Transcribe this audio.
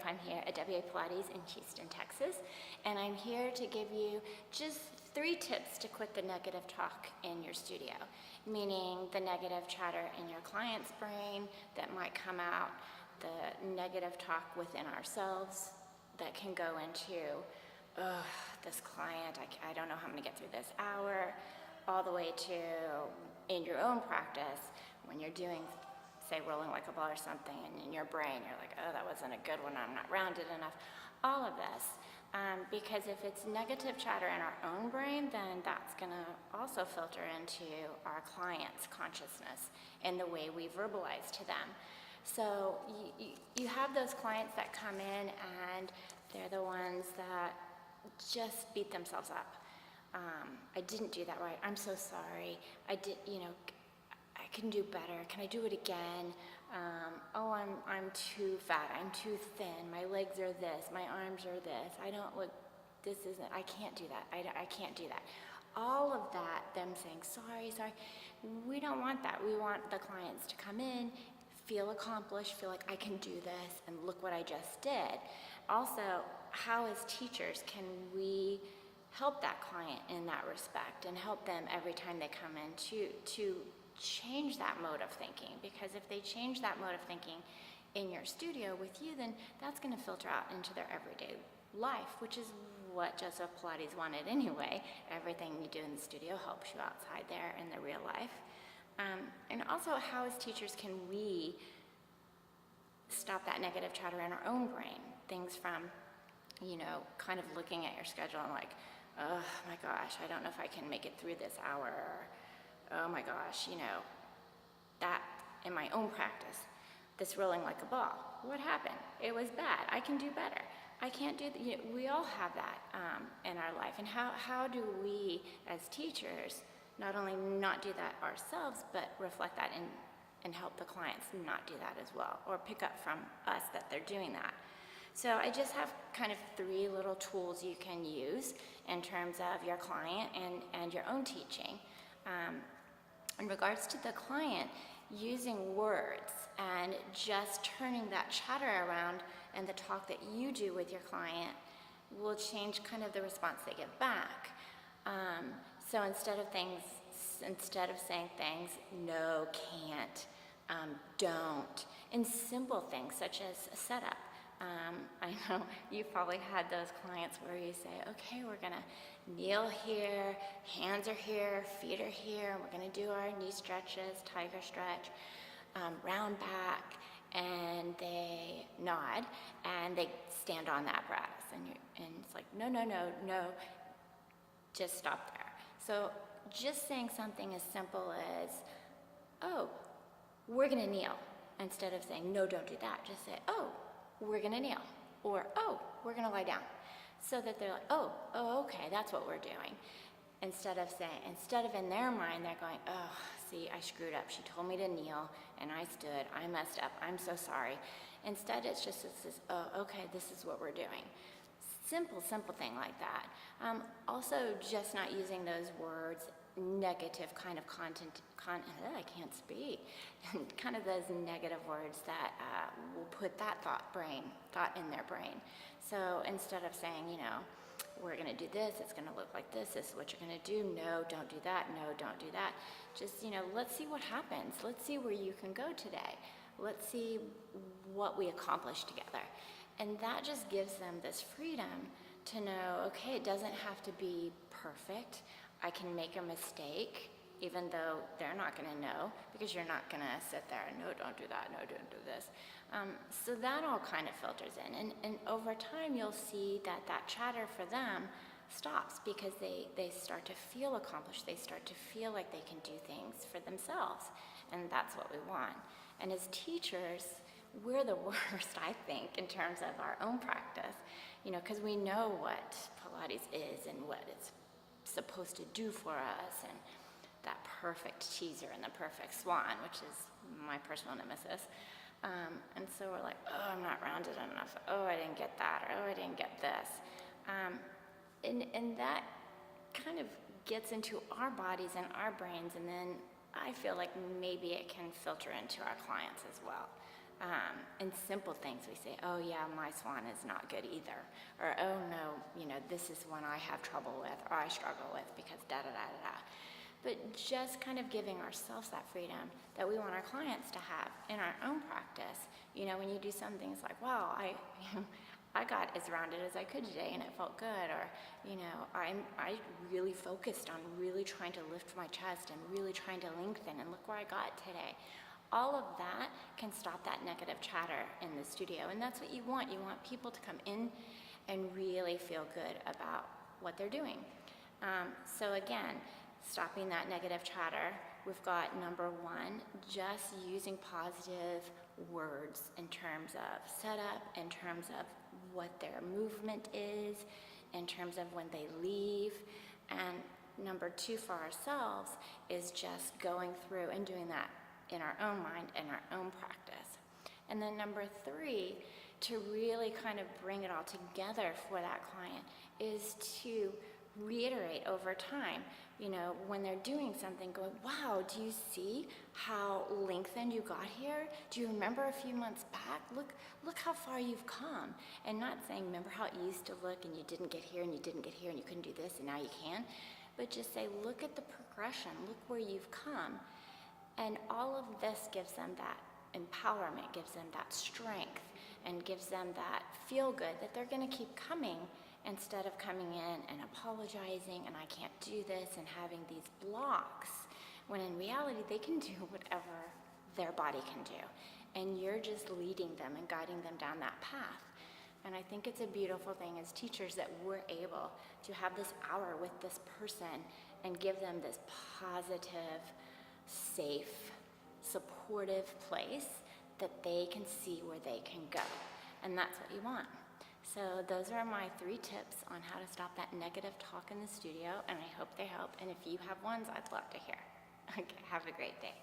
I'm here at WA Pilates in Houston, Texas, and I'm here to give you just 3 tips to quit the negative talk in your studio, meaning the negative chatter in your client's brain that might come out, the negative talk within ourselves that can go into, this client, I don't know how I'm going to get through this hour, all the way to in your own practice when you're doing, say, rolling like a ball or something, and in your brain you're like, oh, that wasn't a good one, I'm not rounded enough. All of this, because if it's negative chatter in our own brain, then that's going to also filter into our client's consciousness and the way we verbalize to them. So you have those clients that come in and they're the ones that just beat themselves up. I didn't do that right, I'm so sorry, I can do better, can I do it again? Oh, I'm too fat, I'm too thin, my legs are this, my arms are this, I don't look, I can't do that, I can't do that. All of that, them saying, sorry, we don't want that. We want the clients to come in, feel accomplished, feel like I can do this, and look what I just did. Also, how as teachers can we help that client in that respect and help them every time they come in to change that mode of thinking? Because if they change that mode of thinking in your studio with you, then that's going to filter out into their everyday life, which is what Joseph Pilates wanted anyway. Everything you do in the studio helps you outside there in the real life. And also, how as teachers can we stop that negative chatter in our own brain? Things from, kind of looking at your schedule and like, oh my gosh, I don't know if I can make it through this hour. Or, oh my gosh, that in my own practice, this rolling like a ball. What happened? It was bad. I can do better. I can't do that. We all have that in our life. And how do we as teachers not only not do that ourselves, but reflect that and help the clients not do that as well, or pick up from us that they're doing that. So I just have kind of 3 little tools you can use in terms of your client and your own teaching. In regards to the client, using words and just turning that chatter around and the talk that you do with your client will change kind of the response they give back. So instead of saying things, no, can't, don't, and simple things such as a setup. I know you've probably had those clients where you say, okay, we're gonna kneel here, hands are here, feet are here, we're gonna do our knee stretches, tiger stretch, round back, and they nod, and they stand on the apparatus, and it's like, no, just stop there. So just saying something as simple as, oh, we're gonna kneel, instead of saying, no, don't do that, just say, oh, we're gonna kneel, or oh, we're gonna lie down, so that they're like, oh, okay, that's what we're doing. Instead of in their mind, they're going, oh, see, I screwed up. She told me to kneel, and I stood. I messed up. I'm so sorry. Instead, it's this, oh, okay, this is what we're doing. Simple thing like that. Also, just not using those words, negative kind of content, I can't speak, kind of those negative words that will put that thought in their brain. So instead of saying, we're going to do this, it's going to look like this is what you're going to do, no, don't do that, no, don't do that. Just, let's see what happens. Let's see where you can go today. Let's see what we accomplish together. And that just gives them this freedom to know, okay, it doesn't have to be perfect. I can make a mistake, even though they're not going to know, because you're not going to sit there and, no, don't do that, no, don't do this. So that all kind of filters in. And over time, you'll see that chatter for them stops, because they start to feel accomplished. They start to feel like they can do things for themselves. And that's what we want. And as teachers, we're the worst, I think, in terms of our own practice, because we know what Pilates is and what it's supposed to do for us, and that perfect teaser and the perfect swan, which is my personal nemesis. And so we're like, oh, I'm not rounded enough. Oh, I didn't get that, or oh, I didn't get this. And that kind of gets into our bodies and our brains, and then I feel like maybe it can filter into our clients as well. in simple things, we say, oh yeah, my swan is not good either. Or, oh no, this is one I have trouble with or I struggle with because da-da-da-da-da. But just kind of giving ourselves that freedom that we want our clients to have in our own practice. When you do some things like, wow, I got as rounded as I could today and it felt good. Or, I really focused on really trying to lift my chest and really trying to lengthen, and look where I got today. All of that can stop that negative chatter in the studio, and that's what you want. You want people to come in and really feel good about what they're doing. So again, stopping that negative chatter, we've got number one, just using positive words in terms of setup, in terms of what their movement is, in terms of when they leave. And number two for ourselves is just going through and doing that in our own mind and our own practice. And then number three, to really kind of bring it all together for that client, is to reiterate over time, when they're doing something, going, wow, do you see how lengthened you got here? Do you remember a few months back? Look how far you've come. And not saying, remember how it used to look and you didn't get here and you didn't get here and you couldn't do this and now you can. But just say, look at the progression, look where you've come. And all of this gives them that empowerment, gives them that strength, and gives them that feel good that they're going to keep coming, instead of coming in and apologizing and I can't do this and having these blocks, when in reality they can do whatever their body can do. And you're just leading them and guiding them down that path. And I think it's a beautiful thing as teachers that we're able to have this hour with this person and give them this positive, safe, supportive place that they can see where they can go. And that's what you want. So those are my 3 tips on how to stop that negative talk in the studio, and I hope they help. And if you have ones, I'd love to hear. Okay, have a great day.